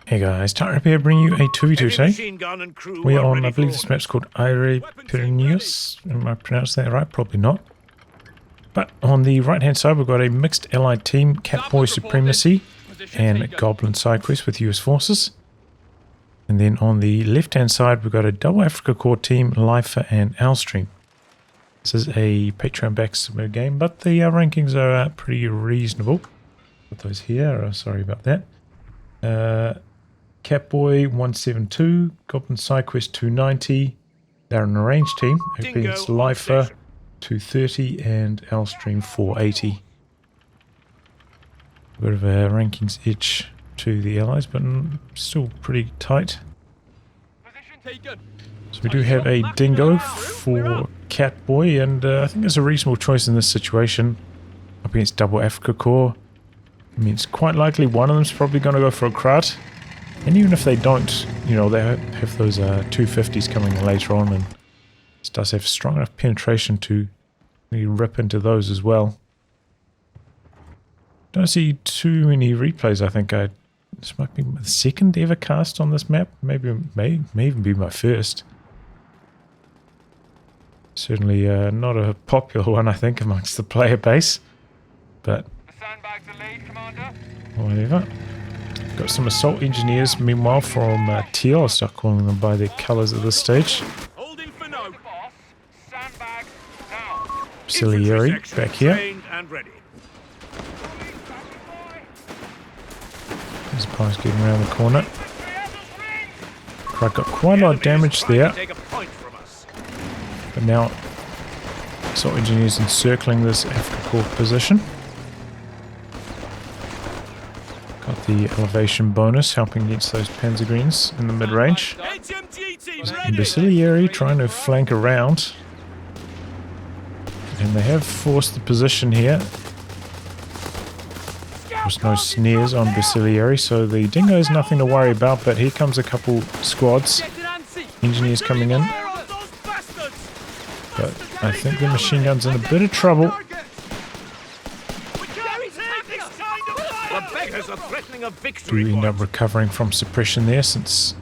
Hey guys, tightrope here, bringing you a 2v2 today. We are on, I believe this map's called Aere, Perennius. Am I pronouncing that right? Probably not. But on the right hand side we've got a mixed allied team, Catboy Supremacy and Goblin Sidequest with US forces. And then on the left hand side we've got a double Afrika core team, Lifer and Alstreim. This is a Patreon back submitted game, but the rankings are pretty reasonable. Put those here, sorry about that. Catboy 172, Goblin Sidequest 290, they're an arranged team against Lifer 230 and Alstreim 480. A bit of a rankings edge to the allies, but still pretty tight. So we do have a dingo for Catboy, and I think it's a reasonable choice in this situation. Up against double Afrika core. I mean, it's quite likely one of them's probably going to go for a crowd. And even if they don't, you know, they have those 250s coming later on, and this does have strong enough penetration to really rip into those as well. Don't see too many replays. I think this might be my second ever cast on this map. Maybe may even be my first. Certainly not a popular one, I think, amongst the player base. But whatever. Got some assault engineers, meanwhile, from Teal. I'll start calling them by their colours at this stage. Auxiliary back here. There's Pies getting around the corner. Got quite a lot of damage there. But now, assault engineers encircling this Afrika core position. Got the elevation bonus helping against those Panzergreens in the mid-range. Basilieri trying to flank around. And they have forced the position here. There's no snares on Basilieri, so the dingo is nothing to worry about, but here comes a couple squads. Engineers coming in. But I think the machine gun's in a bit of trouble. Do end up recovering from suppression there, since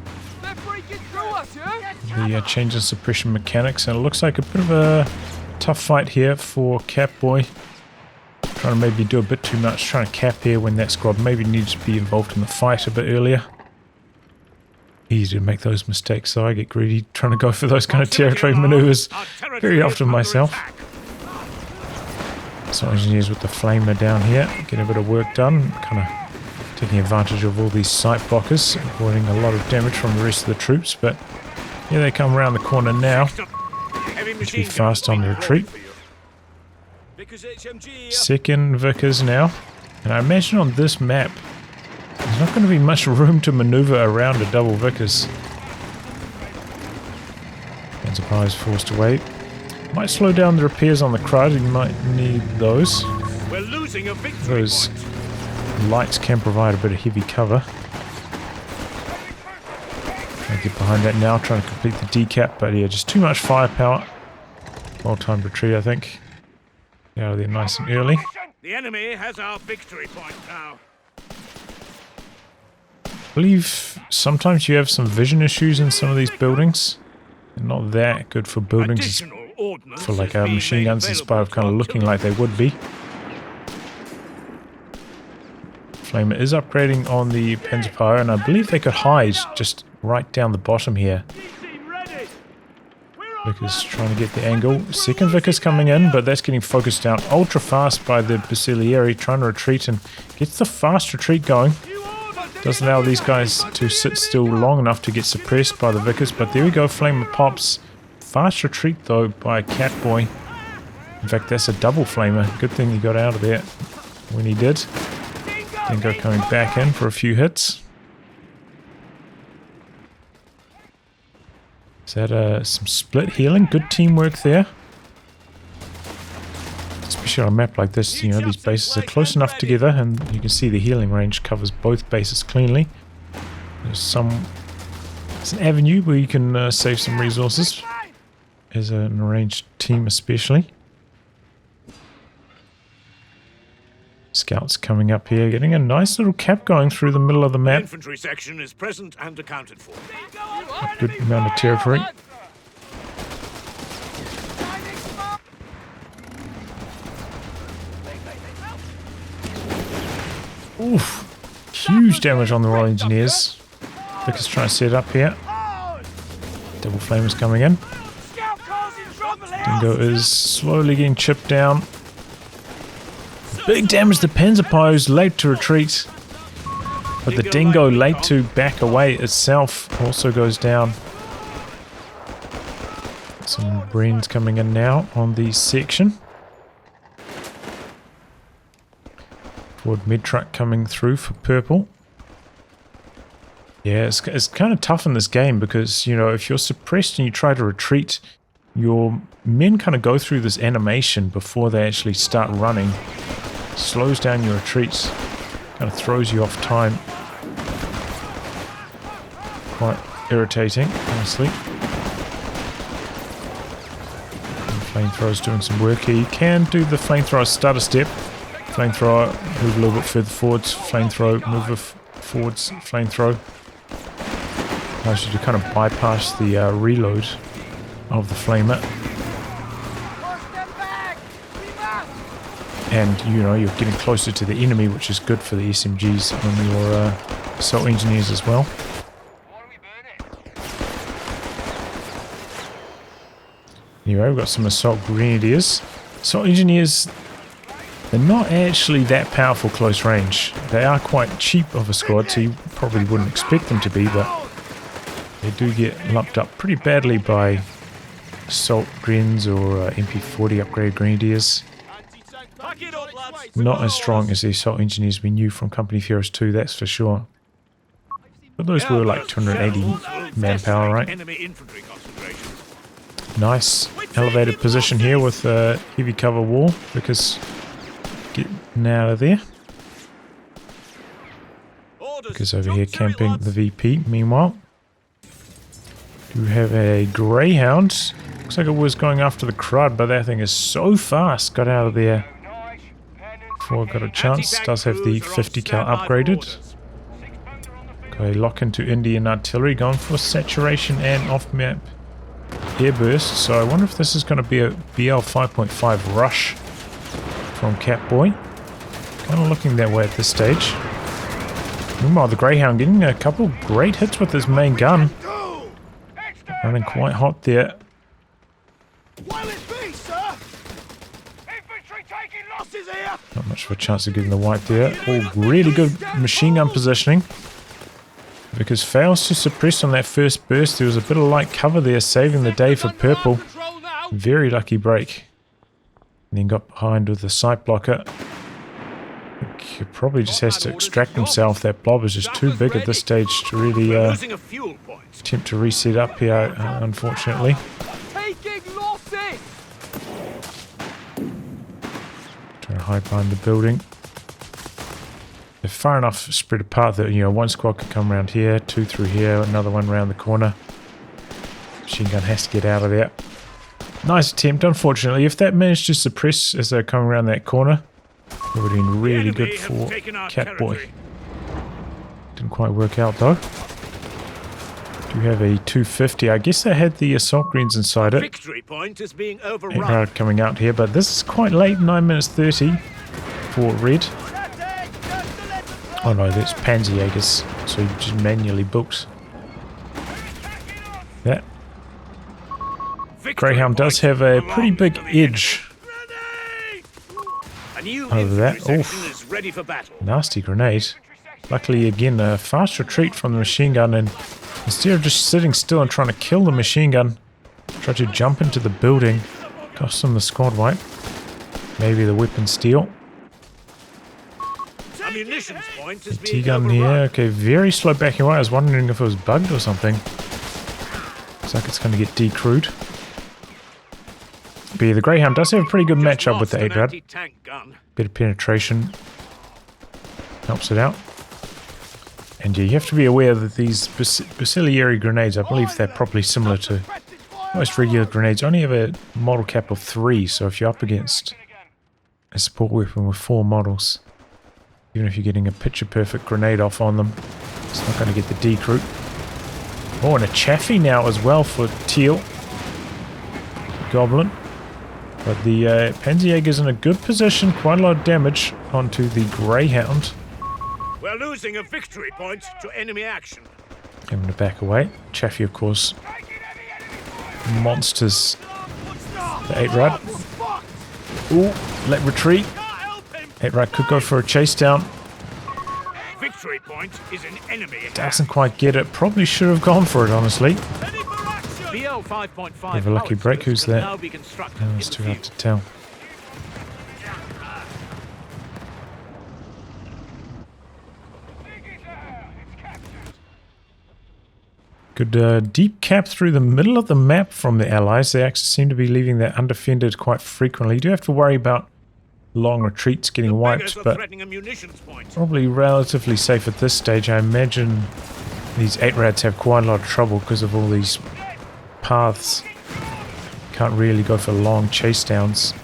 the change in suppression mechanics, and it looks like a bit of a tough fight here for Catboy. Trying to maybe do a bit too much, trying to cap here when that squad maybe needs to be involved in the fight a bit earlier. Easy to make those mistakes, so I get greedy trying to go for those kind of territory maneuvers very often myself. So engineers with the flamer down here, getting a bit of work done, kind of taking advantage of all these sight blockers, avoiding a lot of damage from the rest of the troops, but here they come around the corner now. Need to be fast on the retreat. Second Vickers now, and I imagine on this map there's not going to be much room to maneuver around a double Vickers. Enterprise forced away. Might slow down the repairs on the crowd, you might need those. Those lights can provide a bit of heavy cover. Trying to get behind that now, trying to complete the decap, but yeah, just too much firepower. Well-timed retreat, I think. Get out of there nice and early. The enemy has our victory point now. I believe sometimes you have some vision issues in some of these buildings. They're not that good for buildings, for like machine guns, in spite of kind of looking like they would be. Flamer is upgrading on the Panzerpire, and I believe they could hide just right down the bottom here. Vickers trying to get the angle. Second Vickers coming in, but that's getting focused out ultra fast by the Basilieri, trying to retreat, and gets the fast retreat going. Doesn't allow these guys to sit still long enough to get suppressed by the Vickers, but there we go, Flamer pops. Fast retreat though by Catboy. In fact, that's a double Flamer. Good thing he got out of there when he did. Dingo coming back in for a few hits. Is that some split healing? Good teamwork there. Especially on a map like this, you know, these bases are close enough together, and you can see the healing range covers both bases cleanly. There's an avenue where you can save some resources as an arranged team especially. Scouts coming up here, getting a nice little cap going through the middle of the The map. infantry section is present and accounted for. A good amount of territory. Oof. Huge damage on the Royal Engineers. Vicker's trying to set up here. Double Flamers coming in. Dingo is slowly getting chipped down. Big damage to Panzerpo's late to retreat. But the Dingo late to back away itself also goes down. Some Breens coming in now on the section. Ford mid truck coming through for purple. Yeah, it's kind of tough in this game because, you know, if you're suppressed and you try to retreat, your men kind of go through this animation before they actually start running. Slows down your retreats, kind of throws you off time. Quite irritating, honestly. And Flamethrower's doing some work here. You can do the Flamethrower stutter step. Flamethrower, move a little bit further forwards. Flamethrower, move forwards. Flamethrower. Allows you to kind of bypass the reload of the flamer. And, you know, you're getting closer to the enemy, which is good for the SMGs and your assault engineers as well. Anyway, we've got some assault grenadiers. Assault engineers, they're not actually that powerful close range. They are quite cheap of a squad, so you probably wouldn't expect them to be, but they do get lumped up pretty badly by assault grens or MP40 upgrade grenadiers. Not as strong as the assault engineers we knew from Company of Heroes 2, that's for sure. But those were like 280 manpower, right? Nice elevated position here with a heavy cover wall because getting out of there. Because over here camping the VP. Meanwhile, do have a Greyhound. Looks like it was going after the crud, but that thing is so fast. Got out of there before it got a chance. Does have the 50 cal upgraded. Okay, lock into Indian artillery, going for saturation and off-map airburst. So I wonder if this is going to be a BL 5.5 rush from Catboy. Kind of looking that way at this stage. Meanwhile, the Greyhound getting a couple great hits with his main gun. Running quite hot there. Not much of a chance of getting the white there. Oh, really good machine gun positioning. Because fails to suppress on that first burst. There was a bit of light cover there, saving the day for purple. Very lucky break. And then got behind with the sight blocker. He probably just has to extract himself. That blob is just too big at this stage to really attempt to reset up here, unfortunately. Trying to hide behind the building. They're far enough spread apart that, you know, one squad could come around here, two through here, another one around the corner. Machine gun has to get out of there. Nice attempt, unfortunately. If that managed to suppress as they're coming around that corner, it would have been really good for Catboy. Didn't quite work out though. Do have a 250. I guess they had the assault greens inside it. Victory point is being overrun. Coming out here, but this is quite late, 9 minutes 30 for red. Oh no, that's Panzerjägers, so you just manually booked that. Greyhound does have a pretty big edge over that. Oof, nasty grenade. Luckily again a fast retreat from the machine gun, and instead of just sitting still and trying to kill the machine gun, try to jump into the building, cost them the squad wipe. Maybe the weapon steal. T-gun here, okay, very slow backing away. I was wondering if it was bugged or something. Looks like it's going to get decrewed. But yeah, the Greyhound does have a pretty good matchup with the 8-rad. Bit of penetration helps it out. And yeah, you have to be aware that these Bacillary grenades, I believe they're probably similar to most regular grenades, only have a model cap of 3, so if you're up against a support weapon with 4 models, Even if you're getting a picture-perfect grenade off on them, it's not going to get the decrew. Oh, and a Chaffee now as well for Teal. Goblin. But the Panzerjäger's in a good position. Quite a lot of damage onto the Greyhound. We're losing a victory point to enemy action. Having to back away. Chaffee, of course, monsters the 8-Rad. Ooh, let retreat. 8-Rad could go for a chase down. Victory point is an enemy. Doesn't quite get it. Probably should have gone for it, honestly. BL 5.5 Have a lucky break. Who's that? now be constructed No, it's in too the hard field. to tell. Good deep cap through the middle of the map from the Allies. They actually seem to be leaving that undefended quite frequently. You do have to worry about long retreats getting wiped, but threatening a munitions point. probably relatively safe at this stage. I imagine these 8-Rads have quite a lot of trouble because of all these paths. Can't really go for long chase downs.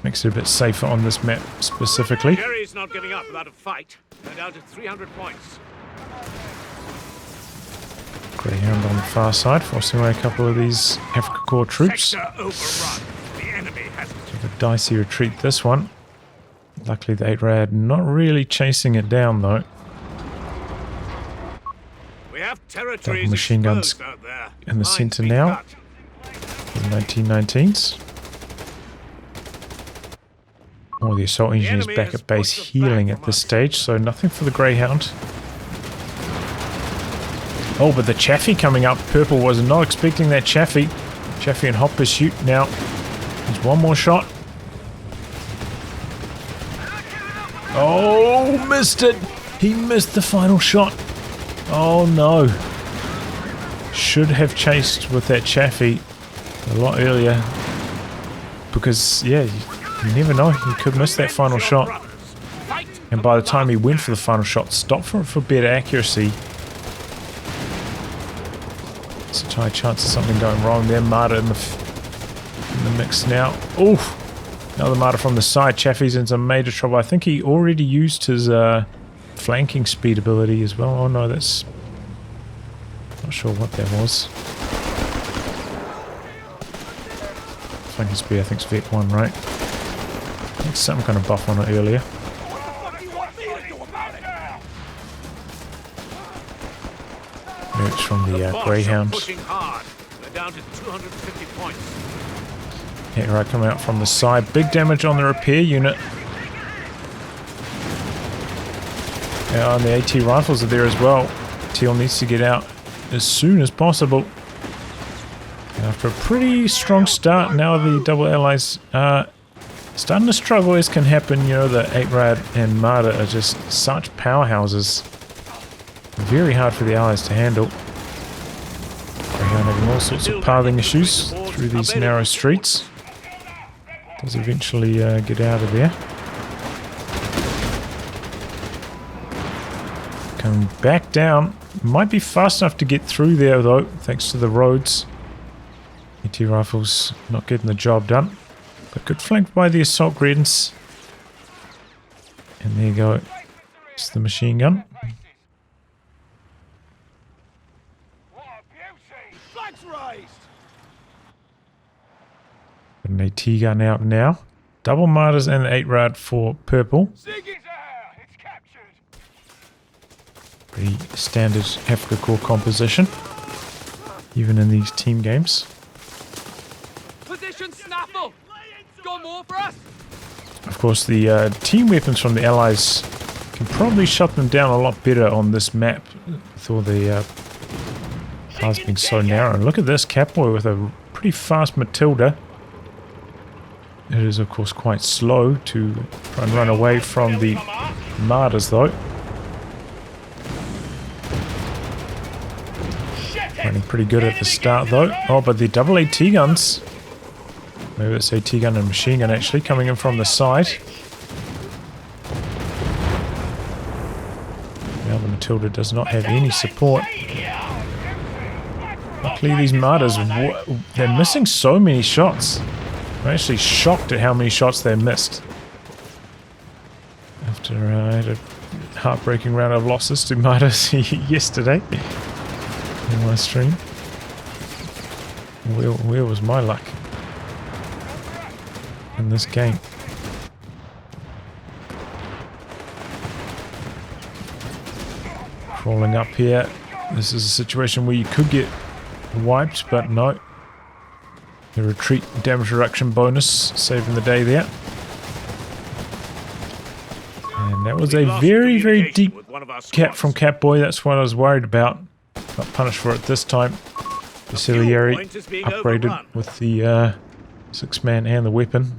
Makes it a bit safer on this map specifically. Jerry's not giving up without a fight. They're down to 300 points. Greyhound on the far side, forcing away a couple of these Afrika Korps troops. Sector overrun. The enemy has A dicey retreat this one. Luckily the 8-Rad not really chasing it down though. We have territories Double machine guns exposed out there. in the Lines centre being now. cut. The 1919s. Oh, the assault engineers enemy back has at base pushed us healing back at from this us. stage, so nothing for the Greyhound. Oh, but the Chaffee coming up. Purple was not expecting that Chaffee. Chaffee in hot pursuit now. There's one more shot. Oh, missed it. He missed the final shot. Oh no. Should have chased with that Chaffee a lot earlier. Because, yeah, you never know. He could miss that final shot. And by the time he went for the final shot, stop for it for better accuracy. It's a high chance of something going wrong there. Martyr in the mix now. Oof! Another martyr from the side. Chaffee's in some major trouble. I think he already used his flanking speed ability as well. Oh no, that's... Not sure what that was. Flanking speed, I think it's Vet 1, right? I think some kind of buff on it earlier. Notes from the The Bosch are Greyhound. pushing hard. They're down to 250 points. Yeah, right, coming out from the side. Big damage on the repair unit. Yeah, and the AT rifles are there as well. Teal needs to get out as soon as possible. And after a pretty strong start, now the double allies are starting to struggle, as can happen. You know, the 8-Rad and Martyr are just such powerhouses. Very hard for the allies to handle. Greyhound having all sorts of pathing issues through these narrow streets. Does eventually get out of there. Coming back down. Might be fast enough to get through there though, thanks to the roads. AT rifles not getting the job done. But good flanked by the assault grenades. And there you go. It's the machine gun. Got an AT gun out now. Double martyrs and an 8-Rad for purple. Pretty standard Afrika Korps composition, even in these team games. Position snaffle! Got more for us? Of course, the team weapons from the Allies can probably shut them down a lot better on this map with all the paths being so narrow. And look at this Catboy with a pretty fast Matilda. It is, of course, quite slow to try and run away from the martyrs, though. Running pretty good at the start, though. Oh, but the double AT guns. Maybe it's AT gun and machine gun, actually, coming in from the side. Now the Matilda does not have any support. Luckily, these martyrs, they're missing so many shots. I'm actually shocked at how many shots they missed. after I had a heartbreaking round of losses to Midas yesterday in my stream. Where was my luck in this game? Crawling up here. This is a situation where you could get wiped, but no. The retreat damage reduction bonus saving the day there. And that was a very, very deep cap from Catboy. That's what I was worried about. Got punished for it this time. The Aere upgraded with the 6-man and the weapon.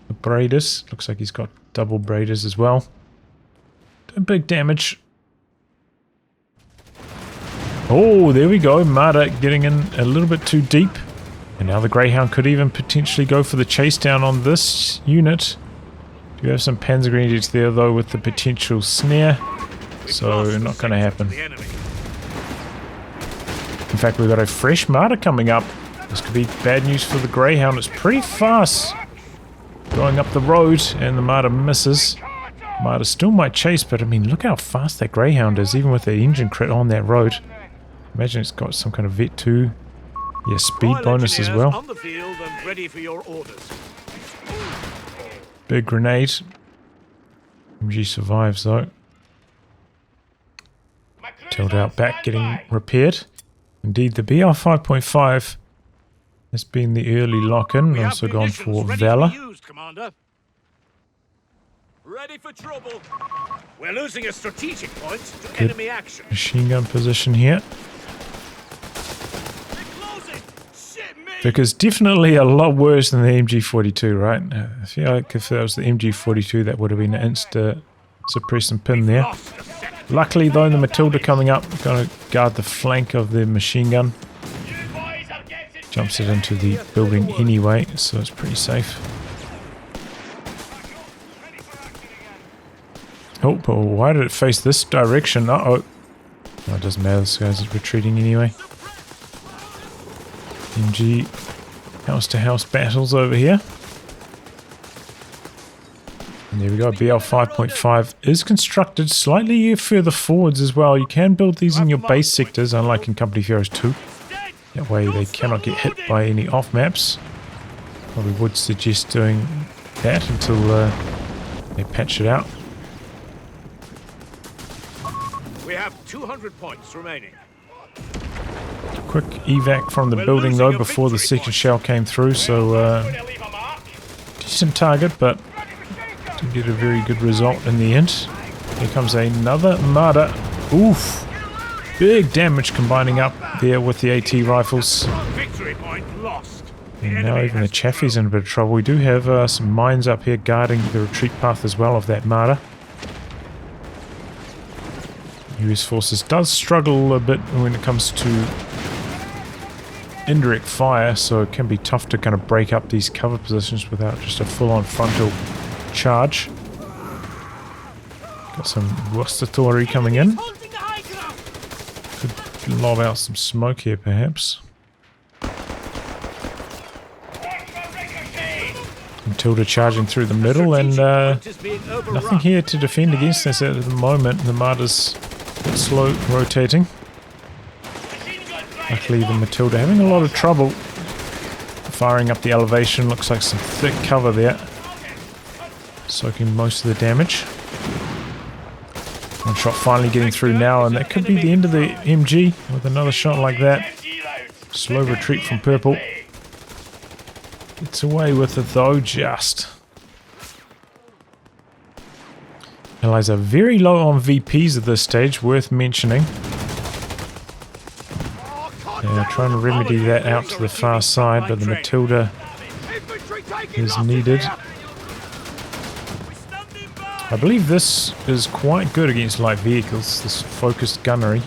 The braiders. Looks like he's got double braiders as well. Doing big damage. Oh, there we go. Marder getting in a little bit too deep. And now the Greyhound could even potentially go for the chase down on this unit. Do have some Panzer Grenadiers there though with the potential snare. So not going to happen. In fact, we've got a fresh Marder coming up. This could be bad news for the Greyhound. It's pretty fast going up the road and the Marder misses. Marder still might chase, but I mean, look how fast that Greyhound is, even with the engine crit on that road. Imagine it's got some kind of Vet 2. Yeah, speed bonus as well. On the field and ready for your orders. Big grenade. MG survives though. Tilt out back, getting repaired. Indeed, the BR 5.5 has been the early lock-in. Also gone for Valor. Ready for trouble. We're losing a strategic point to enemy action. Machine gun position here. Because definitely a lot worse than the MG42, right? I feel like if that was the MG42, that would have been an insta suppress and pin there. Luckily though, the Matilda coming up, going to guard the flank of the machine gun. Jumps it into the building anyway, so it's pretty safe. Oh, but why did it face this direction? Uh-oh. No, it doesn't matter, this guy's retreating anyway. MG house-to-house battles over here. And there we go, BL 5.5 is constructed slightly further forwards as well. You can build these in your base sectors, unlike in Company of Heroes 2. That way they cannot get hit by any off-maps. Probably would suggest doing that until they patch it out. We have 200 points remaining. Quick evac from the building though before the second shell came through, so decent target, but didn't get a very good result in the end. Here comes another Marder. Oof! Big damage combining up there with the AT rifles. Victory point lost. And now even the Chaffee's in a bit of trouble. We do have some mines up here guarding the retreat path as well of that Marder. US Forces does struggle a bit when it comes to indirect fire, so it can be tough to kind of break up these cover positions without just a full-on frontal charge. Got some Worcester coming in. Could lob out some smoke here perhaps. Matilda charging through the middle, and nothing here to defend against this at the moment. The Marder's a bit slow rotating. Luckily the Matilda having a lot of trouble firing up the elevation. Looks like some thick cover there, soaking most of the damage. One shot finally getting through now, and that could be the end of the MG with another shot like that. Slow retreat from Purple. Gets away with it though, just. Allies are very low on VPs at this stage, worth mentioning. They're trying to remedy that out to the far side, but the Matilda is needed. I believe this is quite good against light vehicles, this focused gunnery.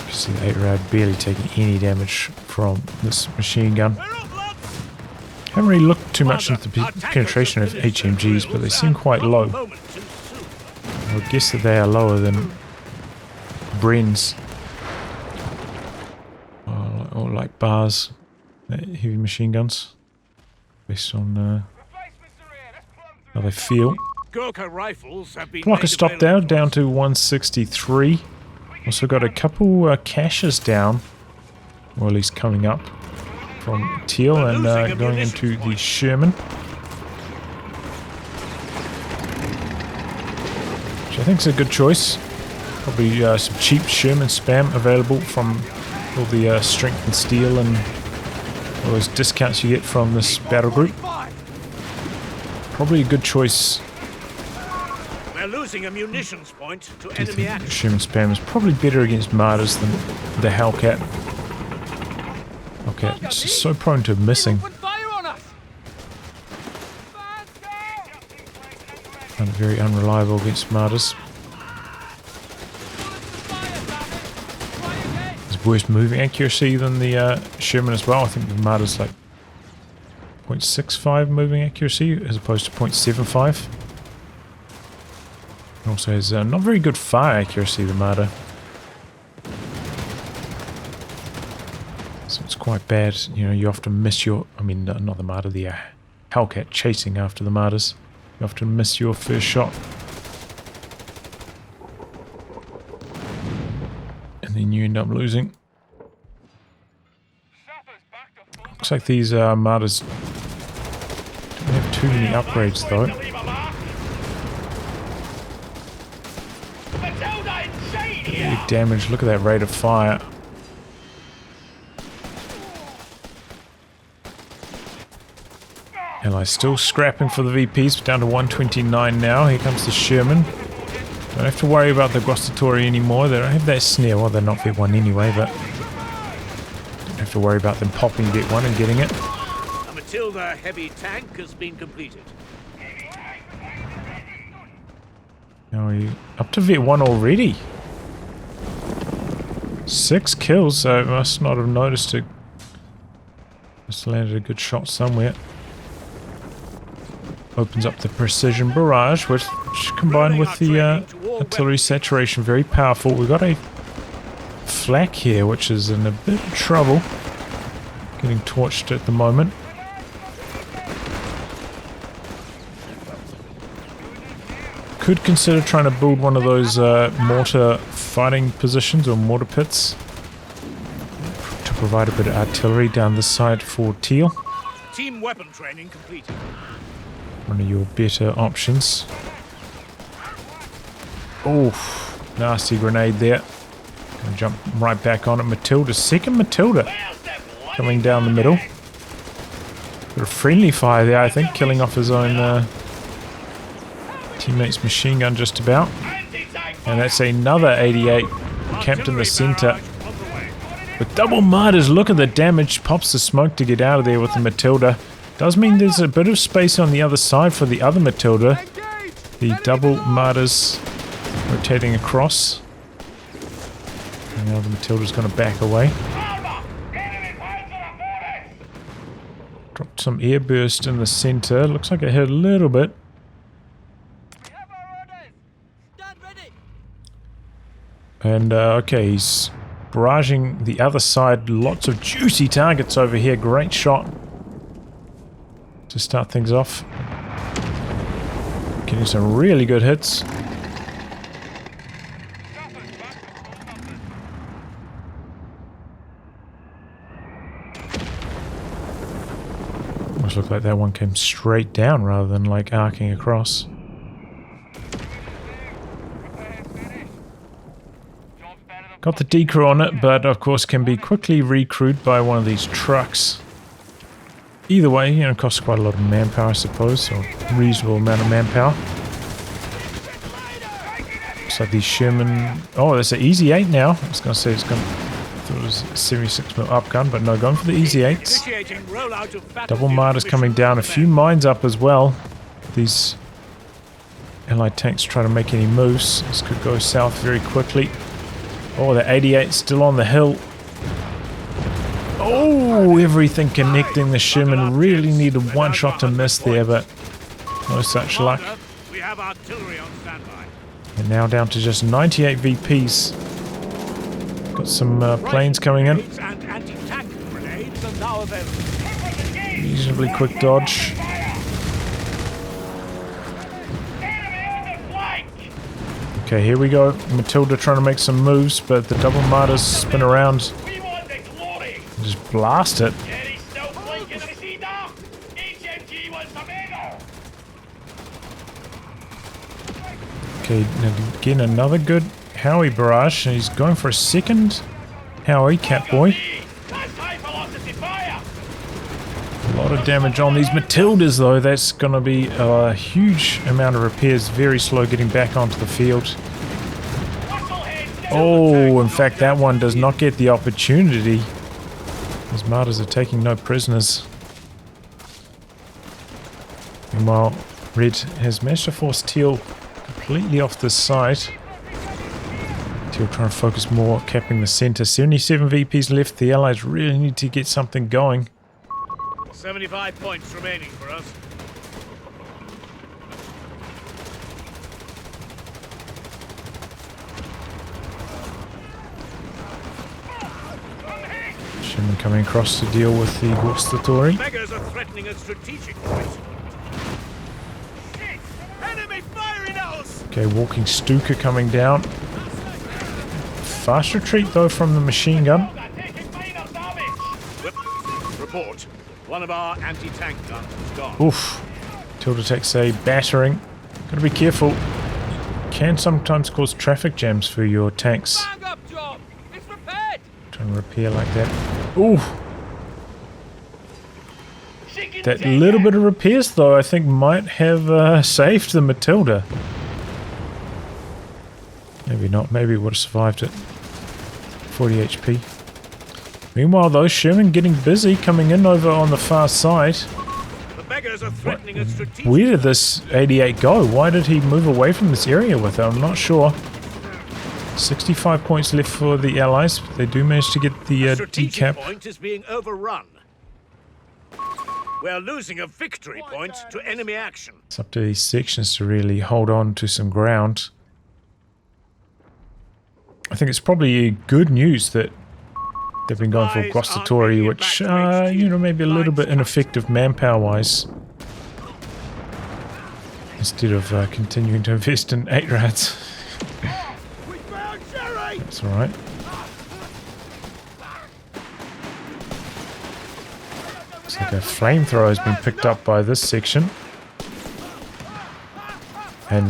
You see the Aere barely taking any damage from this machine gun. Haven't really looked too much into the penetration of HMGs, but they seem quite low. I would guess that they are lower than Bren's, or like bars heavy machine guns. Based on how they feel. Gurkha rifles have been Block a stop there, down to 163. Also got a couple caches down, or at least coming up from Teal and going into the Sherman. Which I think is a good choice. Probably some cheap Sherman spam available from all the strength and steel and all those discounts you get from this battle group. Probably a good choice. We're losing a munitions point to enemy action. Sherman spam is probably better against martyrs than the Hellcat. Okay, it's just so prone to missing. And very unreliable against martyrs. It's worse moving accuracy than the Sherman as well. I think the martyrs like 0.65 moving accuracy as opposed to 0.75. Also has not very good fire accuracy, the martyr. So it's quite bad. You know, you often miss your... I mean, not the martyr, the Hellcat chasing after the martyrs. You often miss your first shot. And then you end up losing. Looks like these martyrs don't have too many upgrades though. Big damage, look at that rate of fire. Allies still scrapping for the VPs, down to 129 now. Here comes the Sherman. Don't have to worry about the Guastatori anymore. They don't have that snare. Well, they're not V1 anyway, but don't have to worry about them popping V1 and getting it. A Matilda heavy tank has been completed. Now are you up to V1 already? 6 kills, so I must not have noticed it. Must have landed a good shot somewhere. Opens up the precision barrage, which combined with the artillery saturation, very powerful. We've got a flak here, which is in a bit of trouble. Getting torched at the moment. Could consider trying to build one of those mortar fighting positions or mortar pits to provide a bit of artillery down this side for Teal. Team weapon training completed. One of your better options. Oh, nasty grenade there. Gonna jump right back on it. Matilda, second Matilda coming down the middle. Got a friendly fire there, I think, killing off his own teammate's machine gun just about. And that's another 88 camped in the center. With double martyrs, look at the damage. Pops the smoke to get out of there with the Matilda. Does mean there's a bit of space on the other side for the other Matilda. The double martyrs rotating across. And now the Matilda's going to back away. Dropped some air burst in the center. Looks like it hit a little bit. And okay, he's barraging the other side. Lots of juicy targets over here. Great shot to start things off. Getting some really good hits. Almost looked like that one came straight down rather than like arcing across. Got the decrew on it, but of course can be quickly recrewed by one of these trucks. Either way, you know, it costs quite a lot of manpower, I suppose, or a reasonable amount of manpower. Looks like these Sherman... Oh, that's an Easy 8 now. I was going to say it's going to... I thought it was a 76mm up gun, but no, going for the Easy 8s. Double martyrs coming down, a few mines up as well. These Allied tanks try to make any moves. This could go south very quickly. Oh, the 88 still on the hill. Oh, everything connecting. The Sherman really needed one shot to miss there, but no such luck. We have artillery on standby. And now down to just 98 VPs. Got some planes coming in. And anti-tank grenades. tanks are now available. Reasonably quick dodge. Okay, here we go. Matilda trying to make some moves, but the double martyrs spin around. Just blast it. Okay, again another good Howie barrage. He's going for a second Howie, Catboy. A lot of damage on these Matildas though. That's going to be a huge amount of repairs. Very slow getting back onto the field. Oh, in fact that one does not get the opportunity. These martyrs are taking no prisoners. Meanwhile, Red has managed to force Teal completely off this side. Teal trying to focus more, capping the center. 77 VPs left. The Allies really need to get something going. 75 points remaining for us. Sherman coming across to deal with the Gustatori. Beggars are threatening a strategic point. Enemy firing at us! Okay, walking Stuka coming down. Fast retreat though from the machine gun. Report. One of our anti-tank guns is gone. Oof. Tilda takes a battering. Gotta be careful. Can sometimes cause traffic jams for your tanks. Bang up job. It's repaired. Trying to repair like that. Ooh. That little bit of repairs though I think might have saved the Matilda. Maybe not. Maybe it would have survived it. 40 HP. Meanwhile though, Sherman getting busy coming in over on the far side. The beggars are threatening a strategic. Where did this 88 go? Why did he move away from this area with it? I'm not sure. 65 points left for the Allies. They do manage to get the decap. Point is being overrun. We're losing a victory point to enemy action. It's up to these sections to really hold on to some ground. I think it's probably good news that they've been going for Gustatori, which, you know, maybe a little bit ineffective manpower-wise. Instead of continuing to invest in 8 rats. That's alright. Looks like a flamethrower has been picked up by this section. And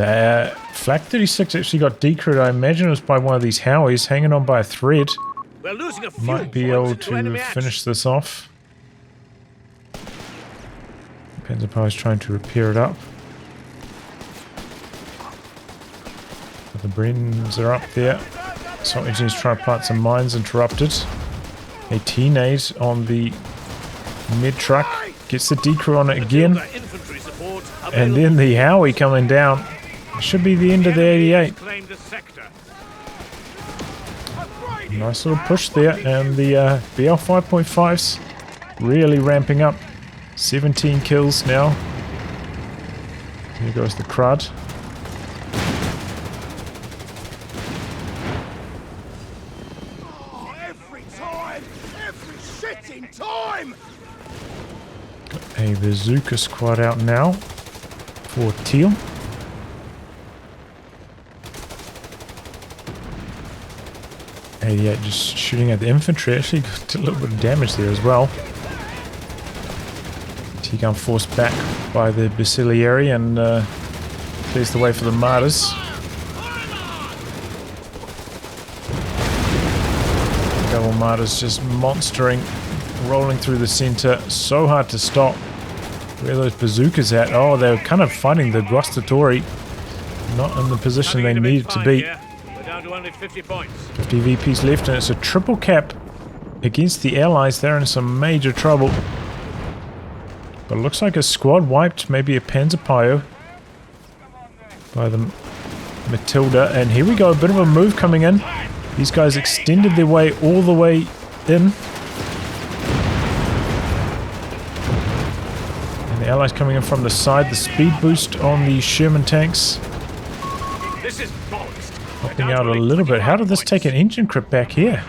Flak 36 actually got decred. I imagine it was by one of these Howies hanging on by a thread. We're losing a few Might be able points to finish this off. Panzer is trying to repair it up. The Brennans are up there. Assault engineers trying to plant some mines, interrupted. A T-nade on the mid truck. Gets the decrew on it again. And then the Howie coming down. Should be the end of the 88. Nice little push there, and the BL 5.5's really ramping up. 17 kills now. Here goes the crud. Every shitting time. Got a bazooka squad out now for Teal. .88 just shooting at the infantry. Actually got a little bit of damage there as well. T-gun forced back by the Basiglieri and clears the way for the martyrs. Double martyrs just monstering, rolling through the center. So hard to stop. Where are those bazookas at? Oh, they're kind of fighting the Gustatori. Not in the position they needed to be. Down to only 50 points. 50 VPs left, and it's a triple cap against the Allies. They're in some major trouble. But it looks like a squad wiped, maybe a Panzerpio by the Matilda. And here we go, a bit of a move coming in. These guys extended their way all the way in. And the Allies coming in from the side. The speed boost on the Sherman tanks. This is bollocks. Helping out a little bit. How did this take an engine crypt back here?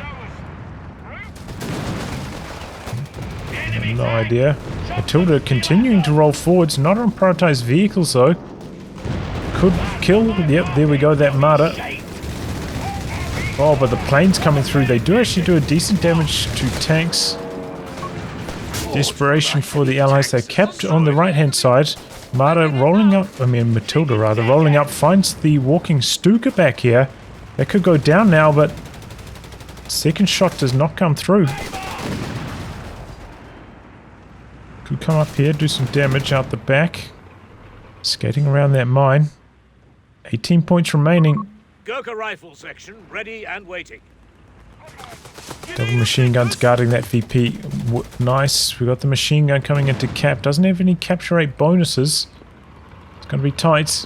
No idea. Matilda continuing to roll forwards, not on prioritized vehicles though. Could kill. Yep, there we go, that martyr. Oh, but the planes coming through, they do actually do a decent damage to tanks. Desperation for the allies. They're kept on the right hand side. Martyr rolling up, Matilda rather, rolling up, finds the walking Stuka back here. That could go down now, but second shot does not come through. Could come up here, do some damage out the back. Skating around that mine. 18 points remaining. Gurkha rifle section ready and waiting. Double machine guns guarding that VP. Nice. We got the machine gun coming into cap. Doesn't have any capture rate bonuses. It's going to be tight.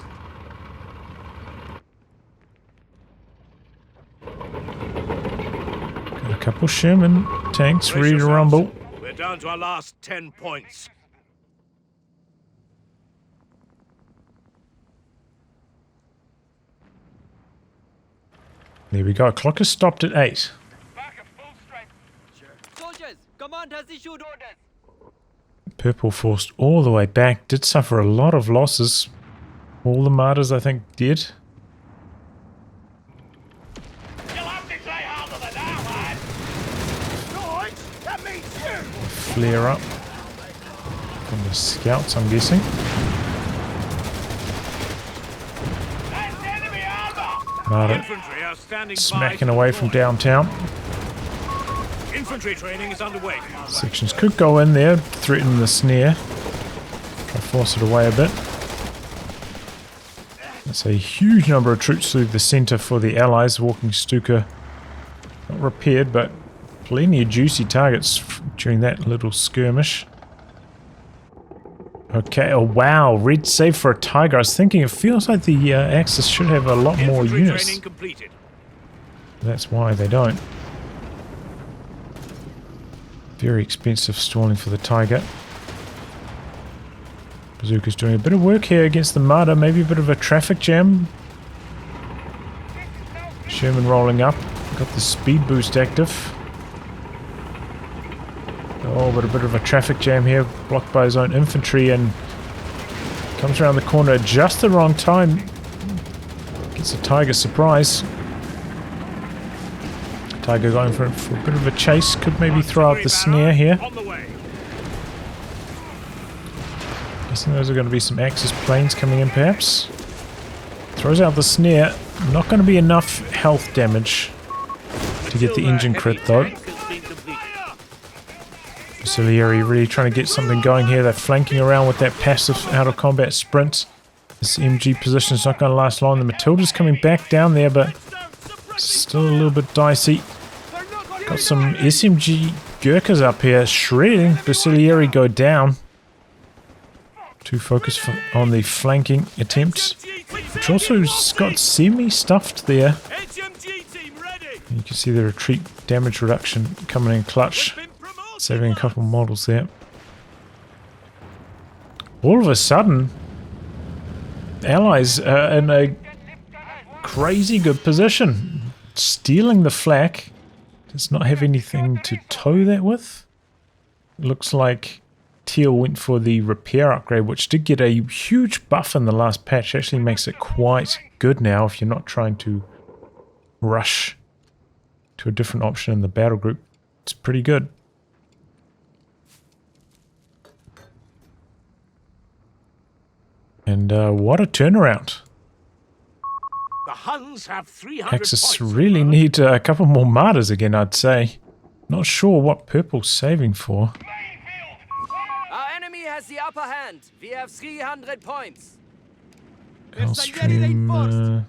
Got a couple Sherman tanks ready to rumble. We're down to our last 10 points. There we go. Clock is stopped at 8. Soldiers, command has issued orders. Purple forced all the way back. Did suffer a lot of losses. All the martyrs, I think, did. Flare up. From the scouts, I'm guessing. Martyr smacking away from downtown. Infantry training is underway. Sections could go in there, threaten the snare. Try to force it away a bit. That's a huge number of troops through the centre for the allies. Walking Stuka, not repaired, but plenty of juicy targets during that little skirmish. Okay, oh wow, red save for a Tiger. I was thinking it feels like the Axis should have a lot more units. That's why they don't. Very expensive stalling for the Tiger. Bazooka's doing a bit of work here against the Martyr, maybe a bit of a traffic jam. Sherman rolling up, got the speed boost active. Oh, but a bit of a traffic jam here, blocked by his own infantry, and comes around the corner at just the wrong time. Gets a Tiger surprise. Tiger going for a bit of a chase, could maybe throw out the snare here. Guessing those are going to be some Axis planes coming in perhaps. Throws out the snare, not going to be enough health damage to get the engine crit though. Aere really trying to get something going here. They're flanking around with that passive out of combat sprint. This MG position is not going to last long. The Matilda's coming back down there, but still a little bit dicey. Got some SMG Gurkhas up here shredding. Aere go down. To focus on the flanking attempts, which also got semi-stuffed there. You can see the retreat damage reduction coming in clutch. Saving a couple models there. All of a sudden, Allies are in a crazy good position. Stealing the flak. Does not have anything to tow that with. Looks like Teal went for the repair upgrade, which did get a huge buff in the last patch. Actually makes it quite good now if you're not trying to rush to a different option in the battle group. It's pretty good. And what a turnaround. The Huns have 300 Axis points. really need a couple more martyrs again, I'd say. Not sure what Purple's saving for. Our enemy has the upper hand. We have 300 points. Alstreim,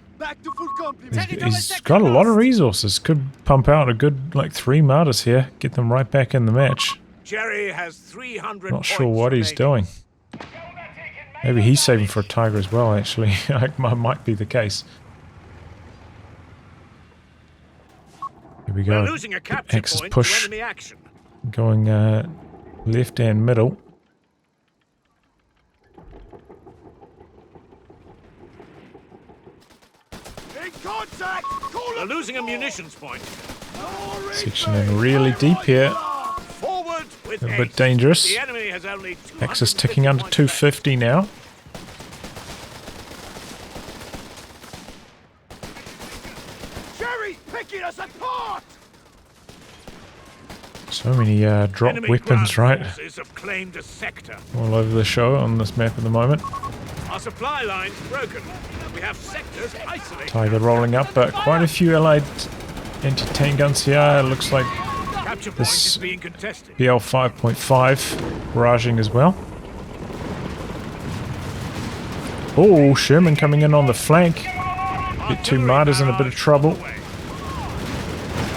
he's got a lot of resources. Could pump out a good, like, 3 martyrs here. Get them right back in the match. Jerry has 300 Not sure what he's doing. Maybe he's saving for a Tiger as well, actually. Might be the case. Here we go. Axis push. Going left and middle. They're losing a munitions point. Section in really deep here. Forward With A bit haste. dangerous. The enemy has only Axis ticking under 250 now. Jerry's picking us apart! So many drop Enemy weapons, ground right? forces have claimed a sector. All over the show on this map at the moment. Our supply line's broken. We have sectors isolated. Tiger rolling up, but quite a few allied anti-tank guns here. It looks like Capture point this is being contested. BL 5.5 barraging as well. Oh, Sherman coming in on the flank. Get two martyrs in a bit of trouble.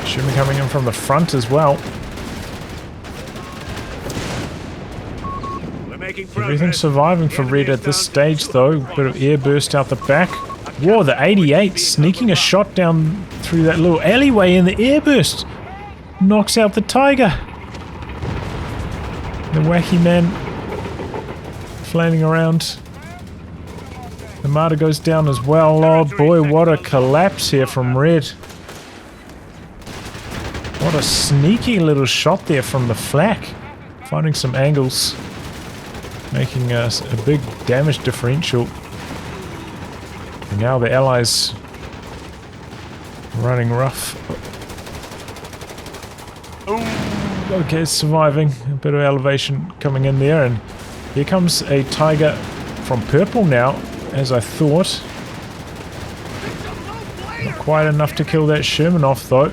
Sherman coming in from the front as well. Everything surviving for Red at this stage though. Bit of air burst out the back. Whoa, the 88 sneaking a shot down through that little alleyway in the air burst. Knocks out the Tiger. The wacky man flailing around. The martyr goes down as well. Oh boy, what a collapse here from Red. What a sneaky little shot there from the flak. Finding some angles. Making a big damage differential. And now the Allies running rough. Oh, okay, surviving. A bit of elevation coming in there, and here comes a Tiger from purple now, as I thought. Not quite enough to kill that Sherman off though.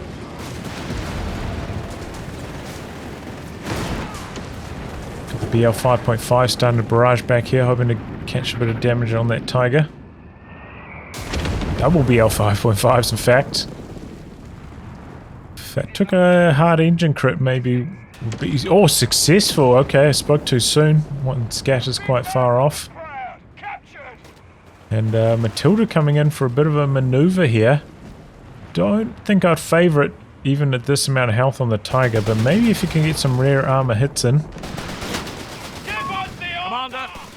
BL 5.5 starting to barrage back here, hoping to catch a bit of damage on that Tiger. Double BL 5.5s in fact. If that took a hard engine crit maybe would be... Oh, successful! Okay, I spoke too soon. One scatters quite far off. And Matilda coming in for a bit of a maneuver here. Don't think I'd favour it even at this amount of health on the Tiger, but maybe if you can get some rare armour hits in.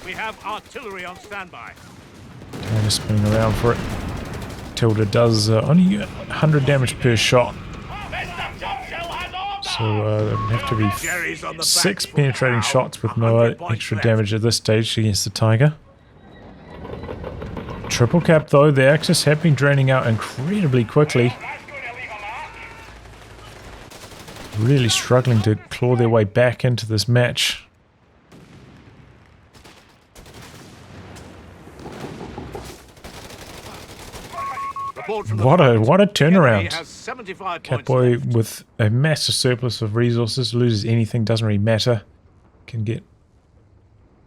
We have artillery on standby. Tiger spinning around for it. Tilda does only 100 damage per shot. So there would have to be 6 penetrating shots with no extra damage at this stage against the Tiger. Triple cap though, the Axis have been draining out incredibly quickly. Really struggling to claw their way back into this match. What a turnaround. Catboy with a massive surplus of resources, loses anything, doesn't really matter. Can get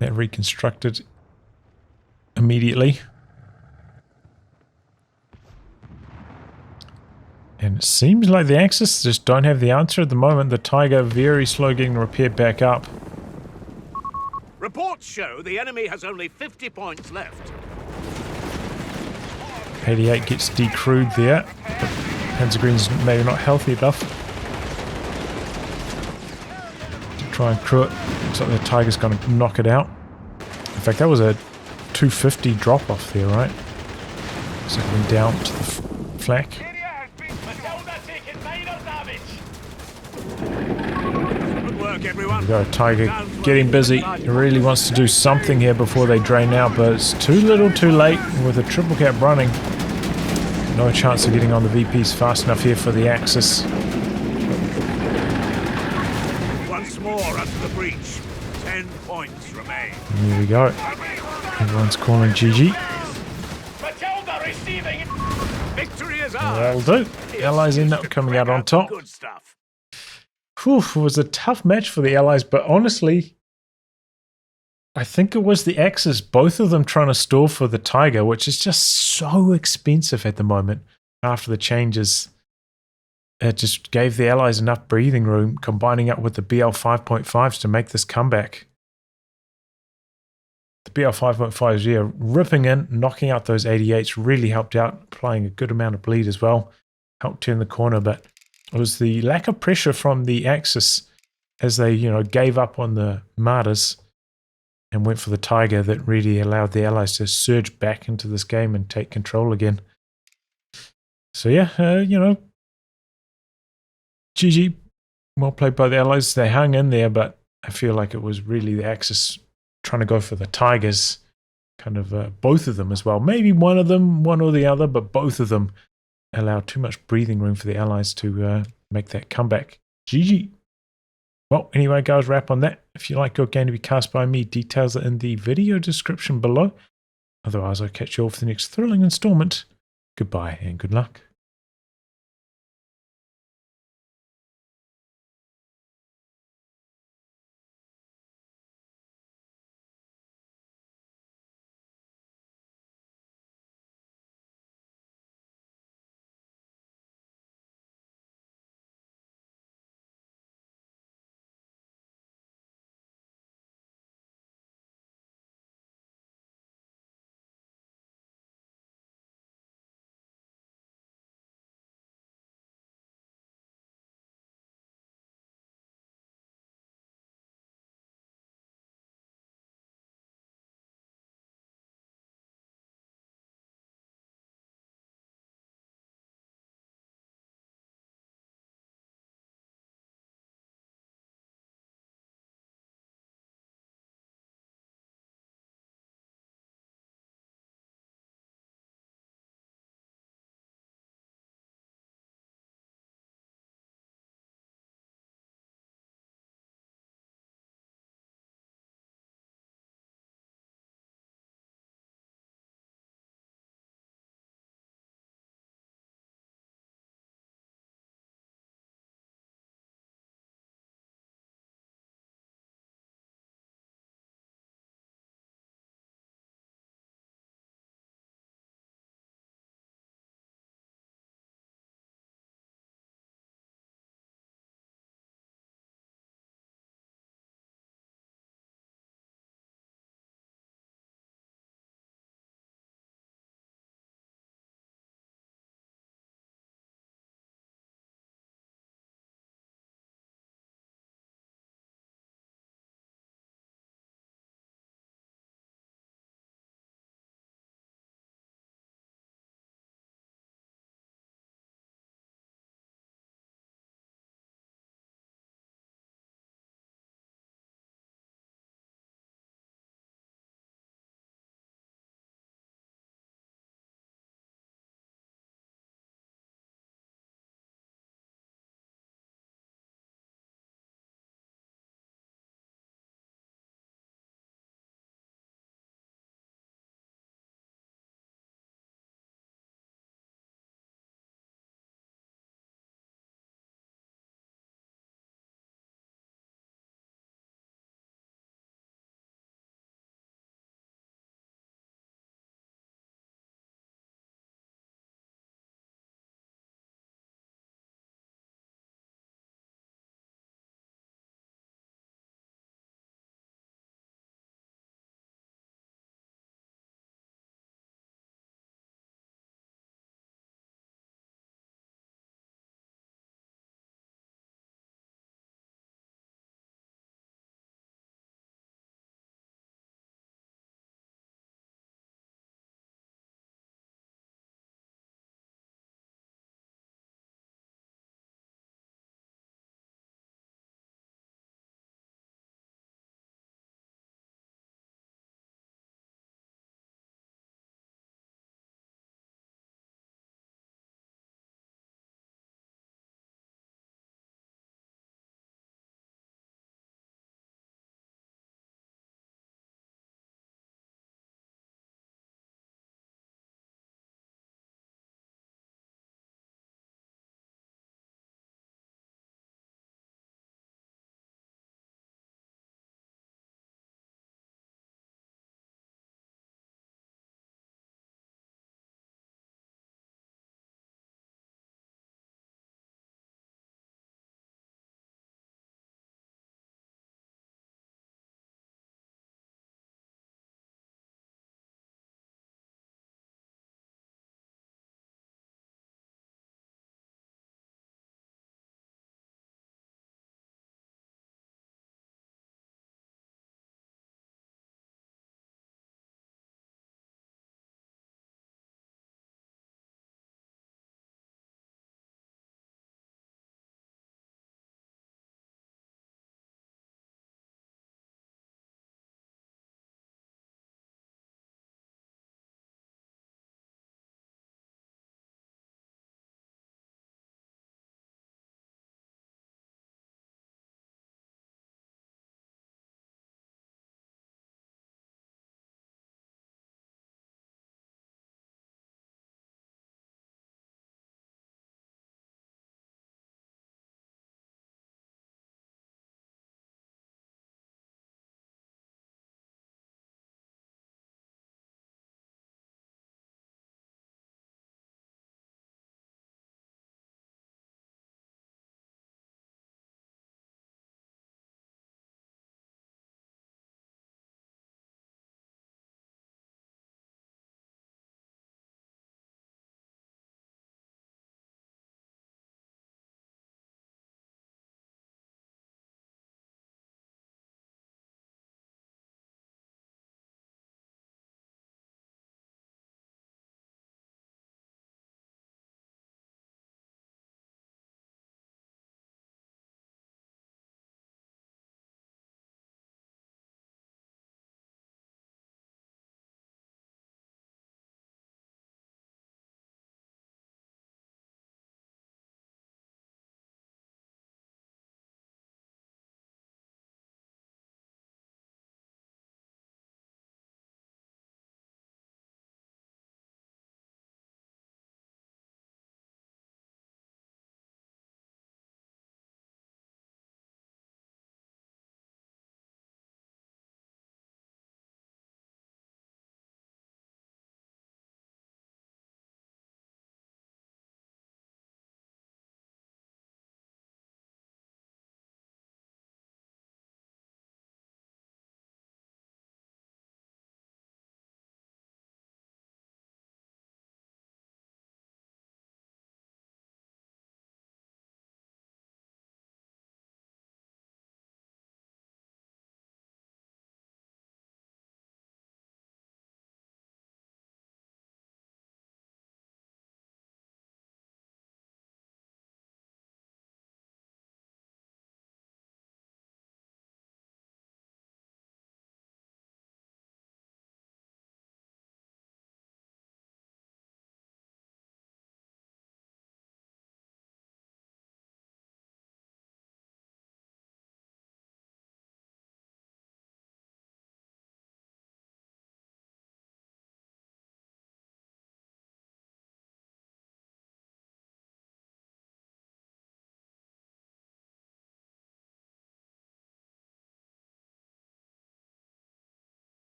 that reconstructed immediately. And it seems like the Axis just don't have the answer at the moment. The Tiger very slow getting repaired back up. Reports show the enemy has only 50 points left. 88 gets decrewed there. Panzergreen's maybe not healthy enough to try and crew it. Looks like the Tiger's going to knock it out. In fact, that was a 250 drop off there, right? So it went down to the flak. There we go, Tiger getting busy. He really wants to do something here before they drain out, but it's too little too late with a triple cap running. No chance of getting on the VPs fast enough here for the Axis. Once more under the breach. 10 points remain. And here we go. Everyone's calling GG. Victory is That'll ours. do. The Allies end up coming out on top. Good stuff. Whew, it was a tough match for the Allies, but honestly, I think it was the Axis, both of them trying to stall for the Tiger, which is just so expensive at the moment after the changes. It just gave the Allies enough breathing room, combining up with the BL 5.5s to make this comeback. The BL 5.5s, yeah, ripping in, knocking out those 88s, really helped out, applying a good amount of bleed as well. Helped turn the corner, but it was the lack of pressure from the Axis as they, gave up on the martyrs and went for the Tiger that really allowed the Allies to surge back into this game and take control again. So yeah, GG. Well played by the Allies. They hung in there, but I feel like it was really the Axis trying to go for the Tigers. Kind of both of them as well. Maybe one of them, one or the other, but both of them allowed too much breathing room for the Allies to make that comeback. GG. Well, anyway, guys, wrap on that. If you like your game to be cast by me, details are in the video description below. Otherwise, I'll catch you all for the next thrilling installment. Goodbye and good luck.